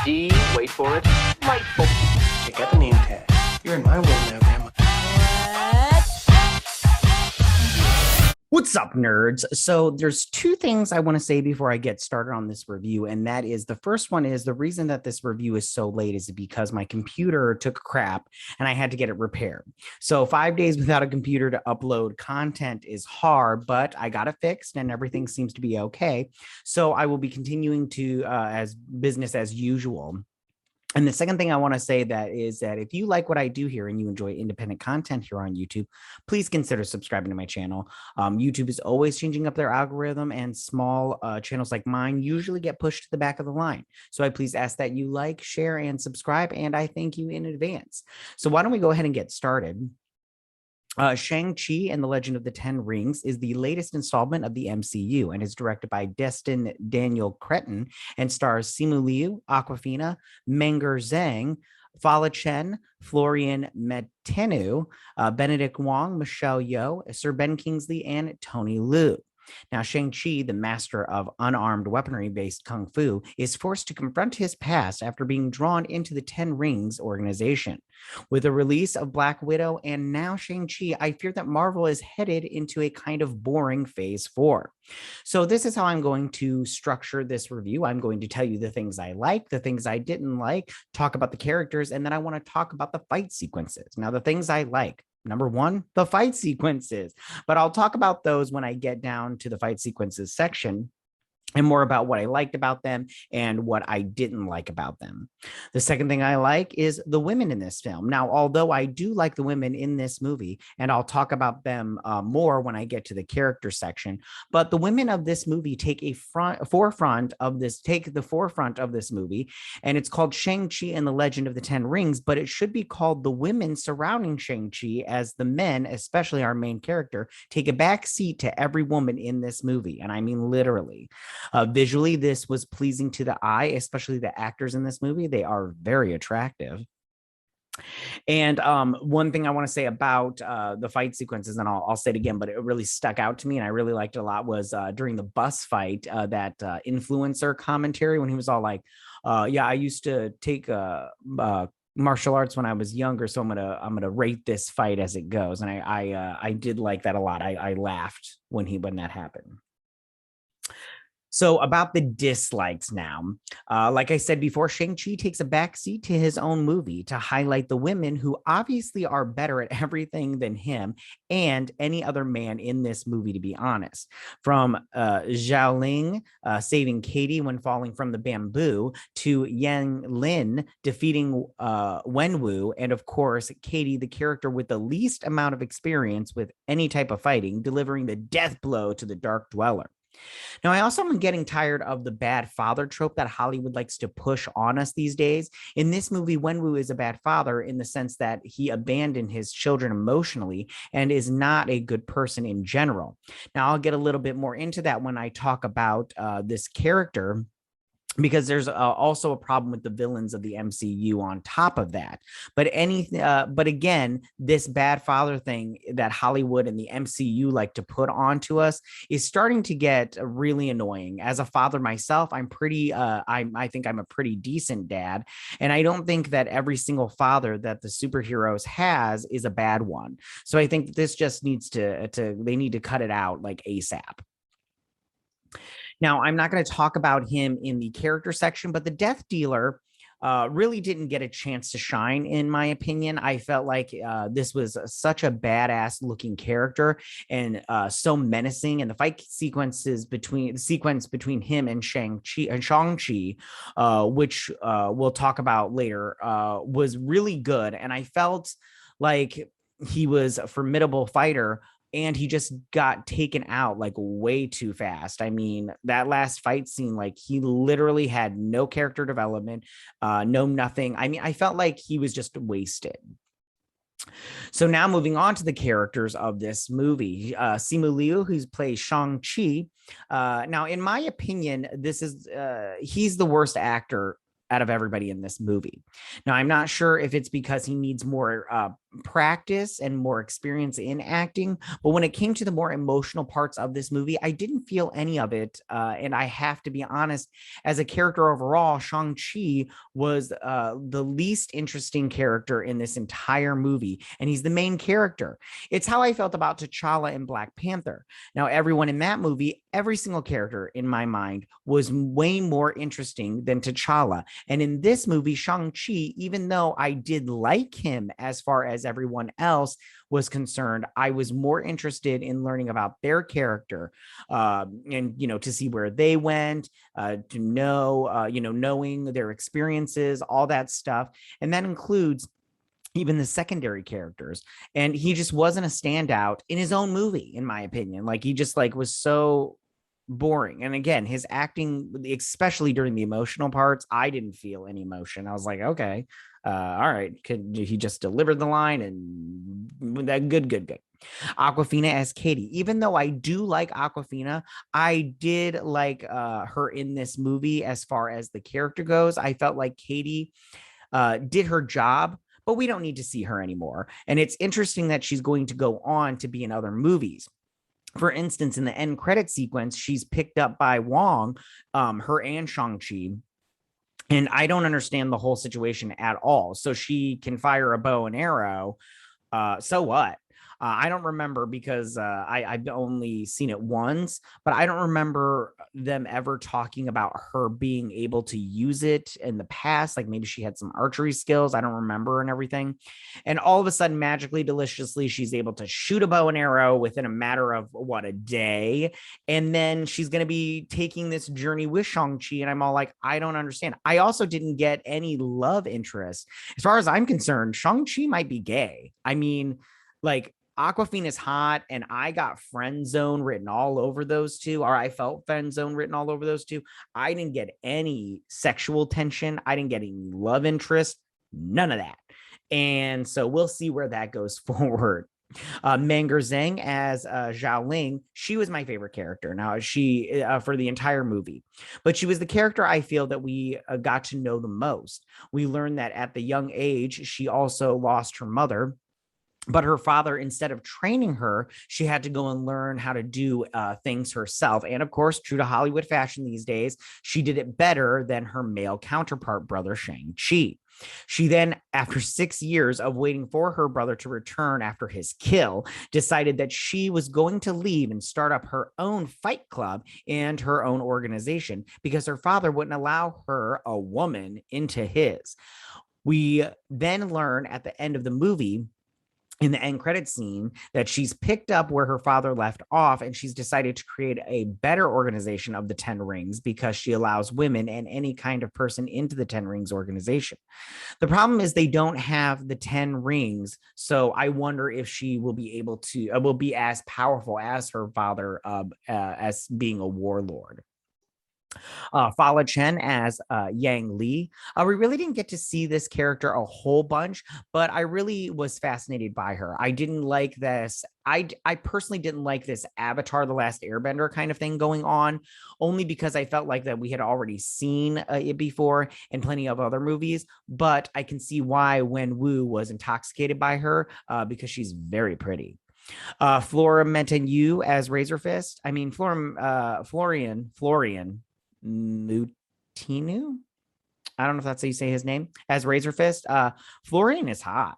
D, wait for it, delightful. Check out the name tag. You're in my world now, Grandma. What's up, nerds? So there's two things I want to say before I get started on this review, and that is the first one is the reason that this review is so late is because my computer took a crap and I had to get it repaired. So 5 days without a computer to upload content is hard, but I got it fixed and everything seems to be okay. So I will be continuing to as business as usual. And the second thing I want to say that is that if you like what I do here and you enjoy independent content here on YouTube, please consider subscribing to my channel. YouTube is always changing up their algorithm, and small channels like mine usually get pushed to the back of the line. So I please ask that you like, share, and subscribe, and I thank you in advance. So why don't we go ahead and get started? Shang Chi and the Legend of the Ten Rings is the latest installment of the MCU and is directed by Destin Daniel Cretton and stars Simu Liu, Awkwafina, Meng'er Zhang, Fala Chen, Florian Metenu, Benedict Wong, Michelle Yeoh, Sir Ben Kingsley, and Tony Liu. Now, Shang-Chi, the master of unarmed weaponry-based kung fu, is forced to confront his past after being drawn into the Ten Rings organization. With the release of Black Widow and now Shang-Chi, I fear that Marvel is headed into a kind of boring phase 4. So this is how I'm going to structure this review. I'm going to tell you the things I like, the things I didn't like, talk about the characters, and then I want to talk about the fight sequences. Now, the things I like. Number one, the fight sequences, but I'll talk about those when I get down to the fight sequences section and more about what I liked about them and what I didn't like about them. The second thing I like is the women in this film. Now, although I do like the women in this movie, and I'll talk about them more when I get to the character section, but the women of this movie take the forefront of this movie, and it's called Shang-Chi and the Legend of the Ten Rings, but it should be called the women surrounding Shang-Chi, as the men, especially our main character, take a back seat to every woman in this movie, and I mean literally. Visually, this was pleasing to the eye, especially the actors in this movie. They are very attractive. And one thing I want to say about the fight sequences, and I'll say it again, but it really stuck out to me and I really liked it a lot, was during the bus fight, that influencer commentary when he was all like, yeah, I used to take martial arts when I was younger, so I'm gonna rate this fight as it goes. And I did like that a lot. I laughed when that happened. So about the dislikes now, like I said before, Shang-Chi takes a backseat to his own movie to highlight the women who obviously are better at everything than him and any other man in this movie, to be honest. From Zhao Ling saving Katie when falling from the bamboo, to Yang Lin defeating Wenwu, and of course, Katie, the character with the least amount of experience with any type of fighting, delivering the death blow to the Dark Dweller. Now, I also am getting tired of the bad father trope that Hollywood likes to push on us these days. In this movie, Wenwu is a bad father in the sense that he abandoned his children emotionally and is not a good person in general. Now, I'll get a little bit more into that when I talk about this character, because there's also a problem with the villains of the MCU on top of that. But again, this bad father thing that Hollywood and the MCU like to put onto us is starting to get really annoying. As a father myself, I think I'm a pretty decent dad, and I don't think that every single father that the superheroes has is a bad one. So I think this just needs they need to cut it out like ASAP. Now, I'm not going to talk about him in the character section, but the Death Dealer really didn't get a chance to shine, in my opinion. I felt like this was such a badass looking character and so menacing, and the fight sequence between him and Shang-Chi, which we'll talk about later, was really good. And I felt like he was a formidable fighter, and he just got taken out like way too fast. I mean, that last fight scene, like he literally had no character development, no nothing. I mean, I felt like he was just wasted. So now moving on to the characters of this movie, Simu Liu, who plays Shang-Chi. Now, in my opinion, he's the worst actor out of everybody in this movie. Now, I'm not sure if it's because he needs more practice and more experience in acting, but when it came to the more emotional parts of this movie, I didn't feel any of it. And I have to be honest, as a character overall, Shang-Chi was the least interesting character in this entire movie, and he's the main character. It's how I felt about T'Challa in Black Panther. Now, everyone in that movie, every single character in my mind was way more interesting than T'Challa. And in this movie, Shang-Chi, even though I did like him as far as everyone else was concerned, I was more interested in learning about their character, and, to see where they went, to know, knowing their experiences, all that stuff. And that includes even the secondary characters. And he just wasn't a standout in his own movie, in my opinion. Like, he just was so boring. And again, his acting, especially during the emotional parts, I didn't feel any emotion. I was like, okay, all right, he just delivered the line, and that good. Aquafina as Katie. Even though I do like Aquafina, I did like her in this movie. As far as the character goes, I felt like Katie did her job, but we don't need to see her anymore. And it's interesting that she's going to go on to be in other movies. For instance, in the end credit sequence, she's picked up by Wong, her and Shang-Chi. And I don't understand the whole situation at all. So she can fire a bow and arrow. So what? I don't remember, because I've only seen it once, but I don't remember them ever talking about her being able to use it in the past. Like, maybe she had some archery skills. I don't remember, and everything. And all of a sudden, magically, deliciously, she's able to shoot a bow and arrow within a matter of a day. And then she's going to be taking this journey with Shang-Chi. And I'm all like, I don't understand. I also didn't get any love interest. As far as I'm concerned, Shang-Chi might be gay. I mean, like, Aquafina is hot, and I got friend zone written all over those two, or I felt friend zone written all over those two. I didn't get any sexual tension. I didn't get any love interest, none of that. And so we'll see where that goes forward. Meng'er Zhang as Zhao Ling, she was my favorite character. Now, she for the entire movie, but she was the character I feel that we got to know the most. We learned that at the young age, she also lost her mother. But her father, instead of training her, she had to go and learn how to do things herself. And of course, true to Hollywood fashion these days, she did it better than her male counterpart brother, Shang-Chi. She then, after 6 years of waiting for her brother to return after his kill, decided that she was going to leave and start up her own fight club and her own organization, because her father wouldn't allow her, a woman, into his. We then learn at the end of the movie, in the end credit scene, that she's picked up where her father left off, and she's decided to create a better organization of the 10 Rings, because she allows women and any kind of person into the 10 Rings organization. The problem is they don't have the 10 Rings, so I wonder if she will be able to will be as powerful as her father, as being a warlord. Fala Chen as Yang Li. We really didn't get to see this character a whole bunch, but I really was fascinated by her. I didn't like this. I personally didn't like this Avatar: The Last Airbender kind of thing going on, only because I felt like that we had already seen it before in plenty of other movies. But I can see why Wenwu was intoxicated by her, because she's very pretty. Flora Menten as Razor Fist. I mean, Florian Mutinu. I don't know if that's how you say his name, as Razor Fist. Florian is hot.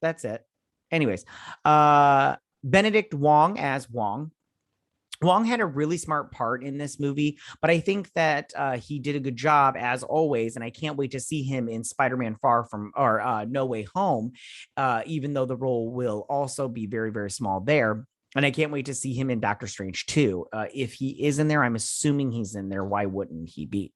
That's it. Anyways, Benedict Wong as Wong. Wong had a really smart part in this movie, but I think that he did a good job as always, and I can't wait to see him in Spider-Man No Way Home, even though the role will also be very, very small there. And I can't wait to see him in Doctor Strange 2. If he is in there, I'm assuming he's in there. Why wouldn't he be?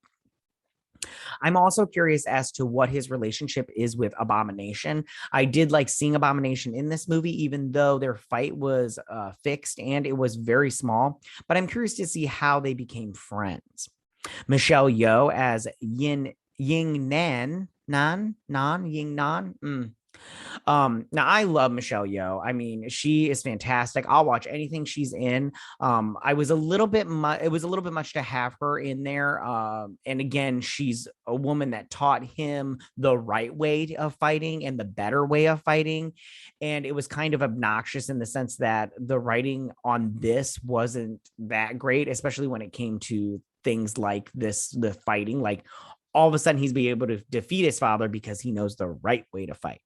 I'm also curious as to what his relationship is with Abomination. I did like seeing Abomination in this movie, even though their fight was fixed and it was very small. But I'm curious to see how they became friends. Michelle Yeoh as Ying Nan. Ying Nan. Now I love Michelle Yeoh. I mean, she is fantastic. I'll watch anything she's in. I was a little bit much, it was a little bit much to have her in there. And again, she's a woman that taught him the right way of fighting and the better way of fighting. And it was kind of obnoxious in the sense that the writing on this wasn't that great, especially when it came to things like this, the fighting. Like all of a sudden he's be able to defeat his father because he knows the right way to fight.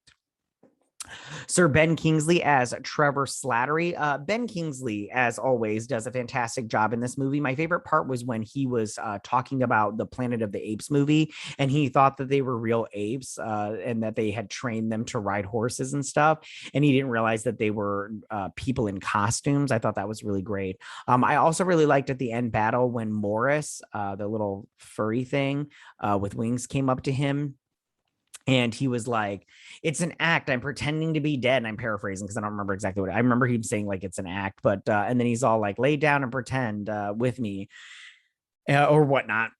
Sir Ben Kingsley as Trevor Slattery. Ben Kingsley, as always, does a fantastic job in this movie. My favorite part was when he was talking about the Planet of the Apes movie, and he thought that they were real apes and that they had trained them to ride horses and stuff, and he didn't realize that they were people in costumes. I thought that was really great. I also really liked at the end battle when Morris, the little furry thing with wings, came up to him. And he was like, it's an act. I'm pretending to be dead. And I'm paraphrasing because I don't remember exactly what I remember him saying, like, it's an act. But and then he's all like, lay down and pretend with me or whatnot.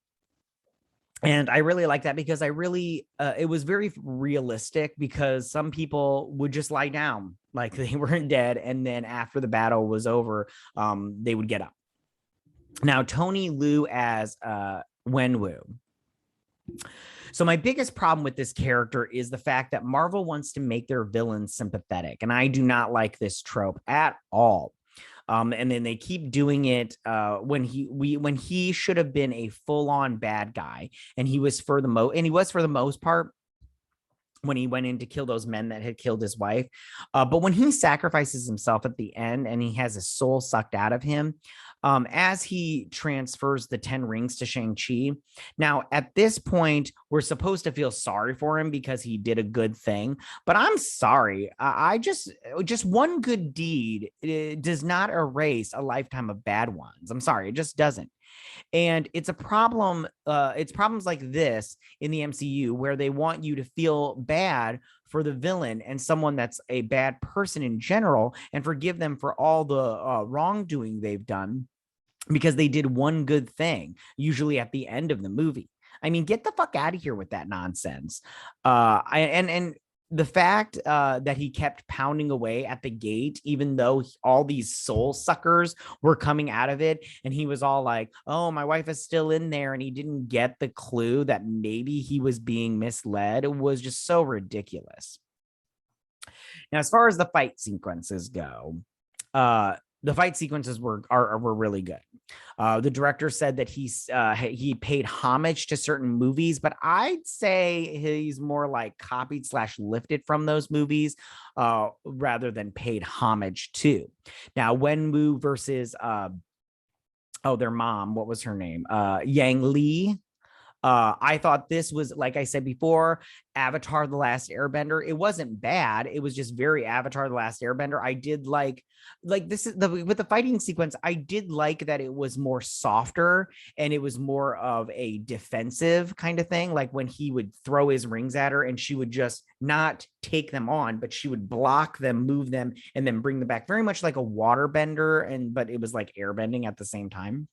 And I really like that because I really, it was very realistic because some people would just lie down like they weren't dead. And then after the battle was over, they would get up. Now, Tony Liu as Wenwu. So my biggest problem with this character is the fact that Marvel wants to make their villains sympathetic, and I do not like this trope at all. And then they keep doing it when he should have been a full-on bad guy, and he was for the most part when he went in to kill those men that had killed his wife. But when he sacrifices himself at the end and he has his soul sucked out of him, as he transfers the 10 rings to Shang-Chi. Now, at this point, we're supposed to feel sorry for him because he did a good thing. But I'm sorry. I just one good deed does not erase a lifetime of bad ones. I'm sorry. It just doesn't. And it's a problem. It's problems like this in the MCU where they want you to feel bad for the villain and someone that's a bad person in general and forgive them for all the wrongdoing they've done because they did one good thing, usually at the end of the movie. I mean, get the fuck out of here with that nonsense. And the fact that he kept pounding away at the gate, even though all these soul suckers were coming out of it, and he was all like, oh, my wife is still in there, and he didn't get the clue that maybe he was being misled, it was just so ridiculous. Now, as far as the fight sequences go, the fight sequences were really good. The director said that he paid homage to certain movies, but I'd say he's more like copied / lifted from those movies rather than paid homage to. Now, Wenwu versus their mom, what was her name? Yang Li. I thought this was, like I said before, Avatar: The Last Airbender. It wasn't bad. It was just very Avatar: The Last Airbender. I did like this is with the fighting sequence. I did like that it was more softer and it was more of a defensive kind of thing. Like when he would throw his rings at her and she would just not take them on, but she would block them, move them, and then bring them back. Very much like a waterbender, but it was like airbending at the same time.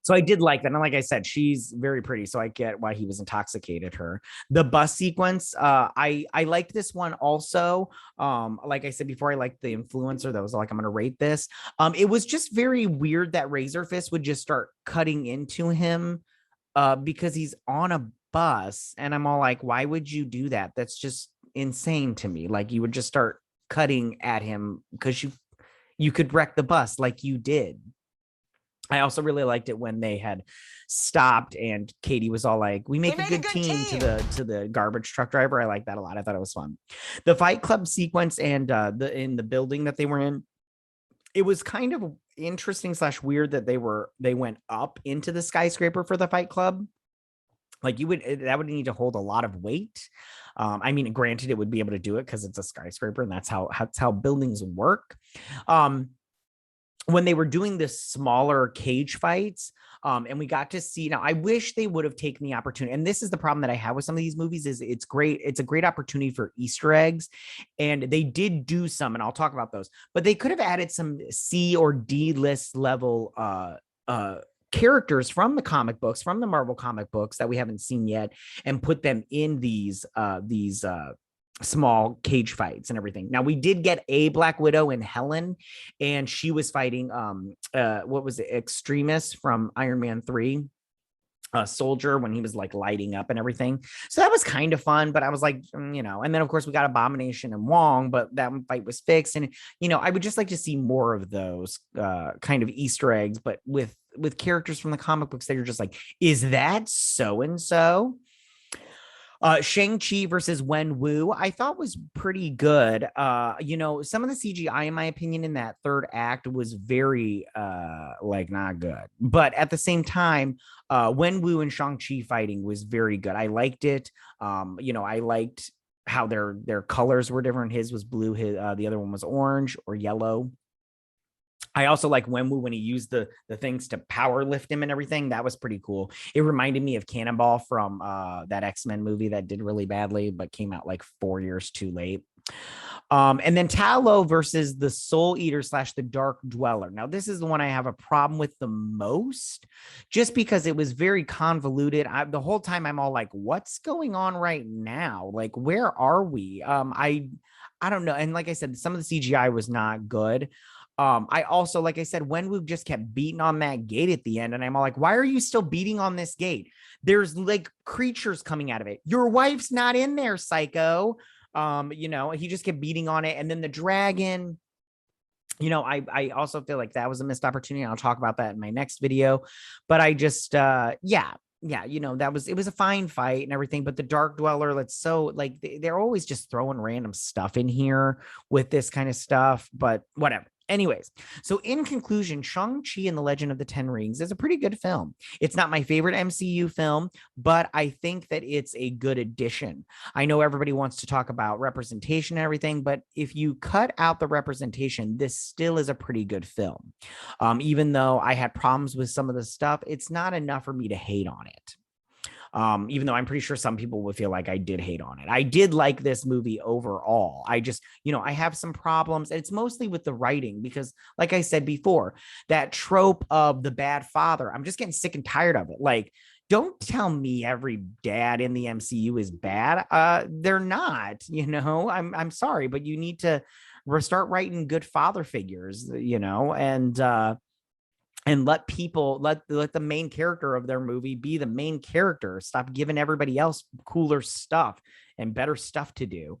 So I did like that. And like I said, she's very pretty. So I get why he was intoxicated her. The bus sequence, I liked this one also. Like I said before, I liked the influencer that was like, I'm going to rate this. It was just very weird that Razor Fist would just start cutting into him because he's on a bus. And I'm all like, why would you do that? That's just insane to me. Like you would just start cutting at him because you could wreck the bus like you did. I also really liked it when they had stopped and Katie was all like, we make a good team to the garbage truck driver. I like that a lot. I thought it was fun. The Fight Club sequence and in the building that they were in, it was kind of interesting / weird that they went up into the skyscraper for the Fight Club. Like that would need to hold a lot of weight. I mean, granted, it would be able to do it because it's a skyscraper and that's how buildings work. When they were doing this smaller cage fights, and we got to see, now I wish they would have taken the opportunity. And this is the problem that I have with some of these movies is it's great. It's a great opportunity for Easter eggs. And they did do some, and I'll talk about those, but they could have added some C or D list level, characters from the comic books, from the Marvel comic books that we haven't seen yet, and put them in these small cage fights and everything. Now we did get a Black Widow in Helen, and she was fighting what was it, Extremis from Iron Man 3, a soldier, when he was like lighting up and everything. So that was kind of fun, but I was like, and then of course we got Abomination and Wong, but that fight was fixed. And I would just like to see more of those kind of Easter eggs, but with characters from the comic books that you're just like, is that so and so? Shang Chi versus Wenwu, I thought was pretty good. Some of the CGI, in my opinion, in that third act was very like not good. But at the same time, Wenwu and Shang Chi fighting was very good. I liked it. I liked how their colors were different. His was blue. The other one was orange or yellow. I also like Wenwu when he used the things to power lift him and everything. That was pretty cool. It reminded me of Cannonball from that X-Men movie that did really badly, but came out like 4 years too late. And then Talo versus the Soul Eater / the Dark Dweller. Now, this is the one I have a problem with the most, just because it was very convoluted. The whole time I'm all like, what's going on right now? Like, where are we? I don't know. And like I said, some of the CGI was not good. I also, like I said, Wenwu just kept beating on that gate at the end, and I'm all like, why are you still beating on this gate? There's like creatures coming out of it. Your wife's not in there, psycho. He just kept beating on it. And then the dragon, I also feel like that was a missed opportunity. I'll talk about that in my next video, but I just, it was a fine fight and everything, but the Dark Dweller, let's so like, they're always just throwing random stuff in here with this kind of stuff, but whatever. Anyways, so in conclusion, Shang-Chi and the Legend of the Ten Rings is a pretty good film. It's not my favorite MCU film, but I think that it's a good addition. I know everybody wants to talk about representation and everything, but if you cut out the representation, this still is a pretty good film. Even though I had problems with some of the stuff, it's not enough for me to hate on it. Even though I'm pretty sure some people would feel like I did hate on it. I did like this movie overall. I just, I have some problems. And it's mostly with the writing because, like I said before, that trope of the bad father, I'm just getting sick and tired of it. Like, don't tell me every dad in the MCU is bad. They're not, I'm sorry, but you need to start writing good father figures, and let the main character of their movie be the main character. Stop giving everybody else cooler stuff and better stuff to do.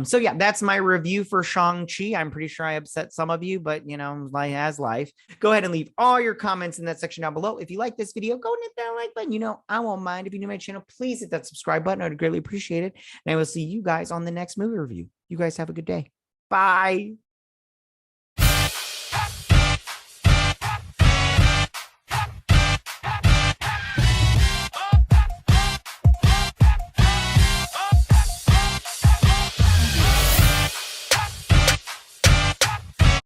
So yeah, that's my review for Shang-Chi. I'm pretty sure I upset some of you, but life has life. Go ahead and leave all your comments in that section down below. If you like this video, go and hit that like button. I won't mind. If you're new to my channel, please hit that subscribe button. I'd greatly appreciate it. And I will see you guys on the next movie review. You guys have a good day. Bye.